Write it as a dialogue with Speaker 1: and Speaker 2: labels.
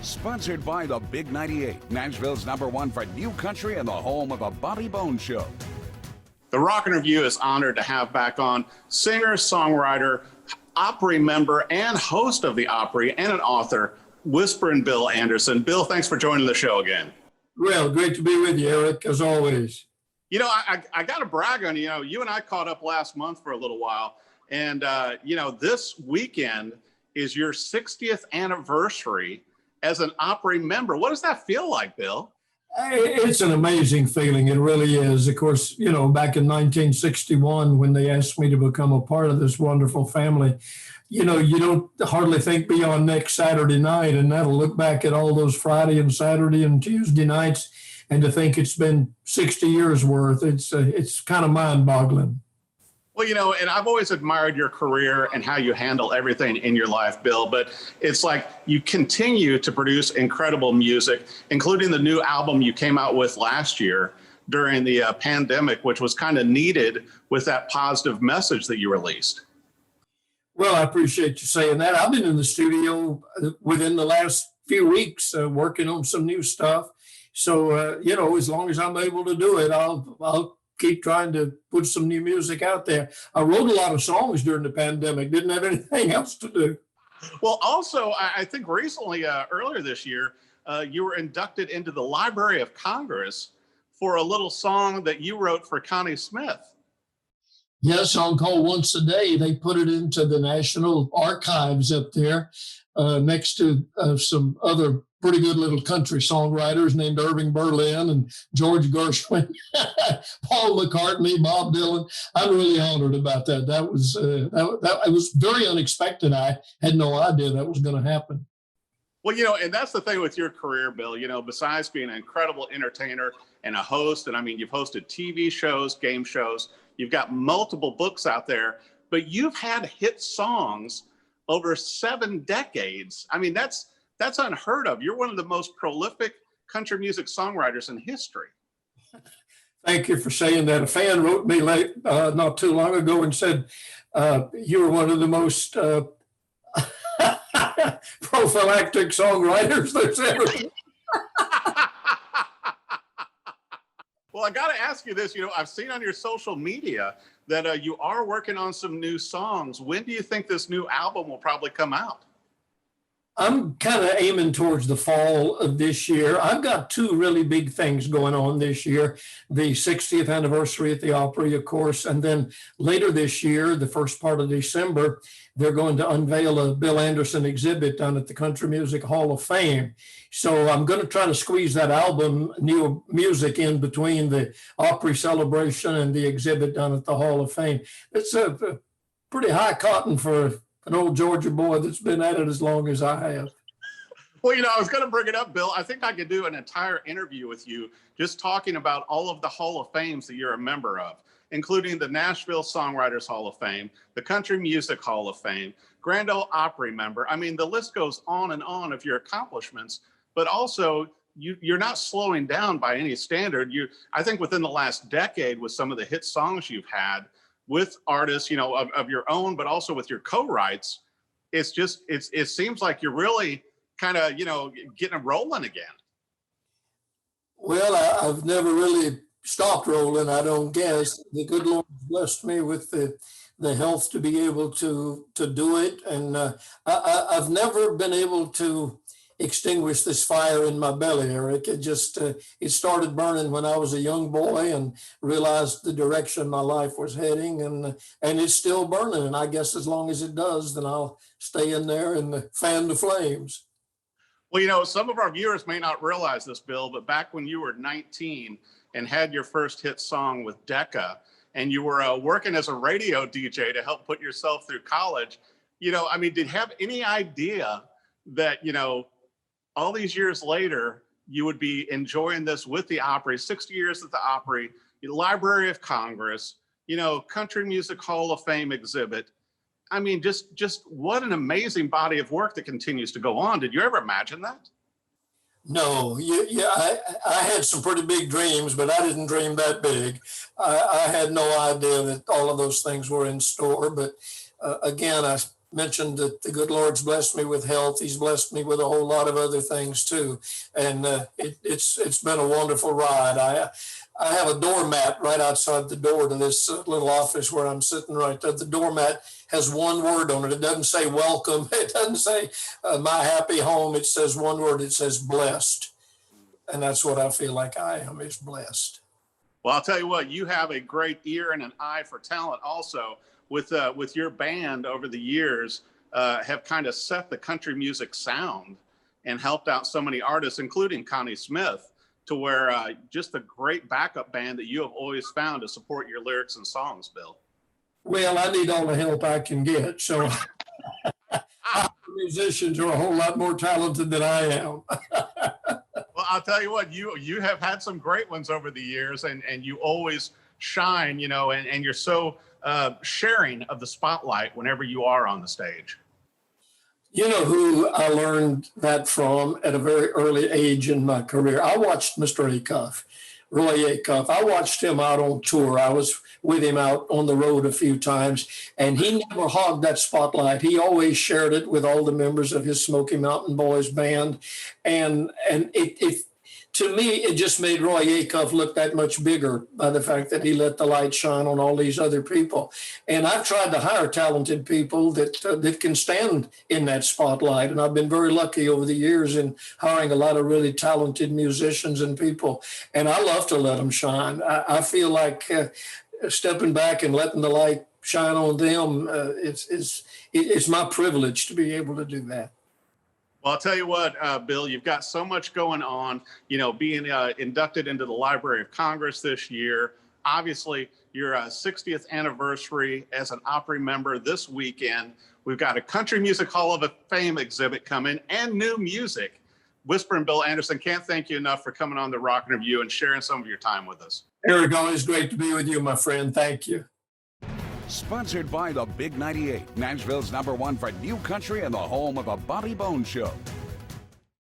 Speaker 1: Sponsored by the Big 98, Nashville's #1 for new country and the home of the Bobby Bones Show.
Speaker 2: The Rockin' Review is honored to have back on singer, songwriter, Opry member, and host of the Opry, and an author, Whisperin Bill Anderson. Bill, thanks for joining the show again.
Speaker 3: Well, great to be with you, Eric, as always.
Speaker 2: You know, I got to brag on you. You know, you and I caught up last month for a little while, and you know, this weekend is your 60th anniversary as an Opry member. What does that feel like, Bill?
Speaker 3: It's an amazing feeling. It really is. Of course, you know, back in 1961, when they asked me to become a part of this wonderful family, you know, you don't hardly think beyond next Saturday night, and that'll look back at all those Friday and Saturday and Tuesday nights, and to think it's been 60 years worth, it's kind of mind-boggling.
Speaker 2: Well, you know, and I've always admired your career and how you handle everything in your life, Bill, but it's like you continue to produce incredible music, including the new album you came out with last year during the pandemic, which was kind of needed with that positive message that you released.
Speaker 3: Well, I appreciate you saying that. I've been in the studio within the last few weeks working on some new stuff. So, you know, as long as I'm able to do it, I'll keep trying to put some new music out there. I wrote a lot of songs during the pandemic, didn't have anything else to do.
Speaker 2: Well, also, I think recently, earlier this year, you were inducted into the Library of Congress for a little song that you wrote for Connie Smith.
Speaker 3: Yes, a song called Once a Day. They put it into the National Archives up there next to some other pretty good little country songwriters named Irving Berlin and George Gershwin, Paul McCartney, Bob Dylan. I'm really honored about that. That was it was very unexpected. I had no idea that was going to happen.
Speaker 2: Well, you know, and that's the thing with your career, Bill, you know, besides being an incredible entertainer and a host, and I mean, you've hosted TV shows, game shows, you've got multiple books out there, but you've had hit songs over 7 decades. I mean, that's unheard of. You're one of the most prolific country music songwriters in history.
Speaker 3: Thank you for saying that. A fan wrote me not too long ago and said, you were one of the most prophylactic songwriters there's ever been.
Speaker 2: Well, I got to ask you this. You know, I've seen on your social media that you are working on some new songs. When do you think this new album will probably come out?
Speaker 3: I'm kind of aiming towards the fall of this year. I've got 2 really big things going on this year. The 60th anniversary at the Opry, of course, and then later this year, the first part of December, they're going to unveil a Bill Anderson exhibit down at the Country Music Hall of Fame. So I'm going to try to squeeze that album, new music, in between the Opry celebration and the exhibit down at the Hall of Fame. It's a pretty high cotton for an old Georgia boy that's been at it as long as I have.
Speaker 2: Well, you know, I was going to bring it up, Bill. I think I could do an entire interview with you just talking about all of the Hall of Fames that you're a member of, including the Nashville Songwriters Hall of Fame, the Country Music Hall of Fame, Grand Ole Opry member. I mean, the list goes on and on of your accomplishments, but also you're not slowing down by any standard. I think within the last decade, with some of the hit songs you've had, with artists, you know, of your own, but also with your co-writes, it seems like you're really kind of, you know, getting rolling again.
Speaker 3: Well, I've never really stopped rolling, I don't guess. The good Lord blessed me with the health to be able to do it. And I've never been able to extinguish this fire in my belly, Eric. It started burning when I was a young boy and realized the direction my life was heading, and it's still burning. And I guess as long as it does, then I'll stay in there and fan the flames.
Speaker 2: Well, you know, some of our viewers may not realize this, Bill, but back when you were 19 and had your first hit song with Decca, and you were working as a radio DJ to help put yourself through college, you know, I mean, did you have any idea that, you know, all these years later, you would be enjoying this with the Opry, 60 years at the Opry, the Library of Congress, you know, Country Music Hall of Fame exhibit. I mean, just what an amazing body of work that continues to go on. Did you ever imagine that?
Speaker 3: No, I had some pretty big dreams, but I didn't dream that big. I had no idea that all of those things were in store. But again, mentioned that the good Lord's blessed me with health. He's blessed me with a whole lot of other things too. And it's been a wonderful ride. I have a doormat right outside the door to this little office where I'm sitting right there. The doormat has one word on it. It doesn't say welcome. It doesn't say my happy home. It says one word. It says blessed. And that's what I feel like I am, is blessed.
Speaker 2: Well, I'll tell you what, you have a great ear and an eye for talent also. With your band over the years, have kind of set the country music sound and helped out so many artists, including Connie Smith, to where just a great backup band that you have always found to support your lyrics and songs, Bill.
Speaker 3: Well, I need all the help I can get. So musicians are a whole lot more talented than I am.
Speaker 2: Well, I'll tell you what, you have had some great ones over the years, and you always shine, you know, and you're so sharing of the spotlight whenever you are on the stage.
Speaker 3: You know who I learned that from at a very early age in my career? I watched Mr. Acuff, Roy Acuff. I watched him out on tour. I was with him out on the road a few times, and he never hogged that spotlight. He always shared it with all the members of his Smoky Mountain Boys band. And it to me, it just made Roy Acuff look that much bigger by the fact that he let the light shine on all these other people. And I've tried to hire talented people that can stand in that spotlight. And I've been very lucky over the years in hiring a lot of really talented musicians and people. And I love to let them shine. I feel like stepping back and letting the light shine on them, it's my privilege to be able to do that.
Speaker 2: Well, I'll tell you what, Bill, you've got so much going on, you know, being inducted into the Library of Congress this year. Obviously, your 60th anniversary as an Opry member this weekend. We've got a Country Music Hall of Fame exhibit coming and new music. Whisperin Bill Anderson, can't thank you enough for coming on the Rock Interview and sharing some of your time with us.
Speaker 3: Eric, always great to be with you, my friend. Thank you.
Speaker 1: Sponsored by the Big 98, Nashville's #1 for new country and the home of a Bobby Bones Show.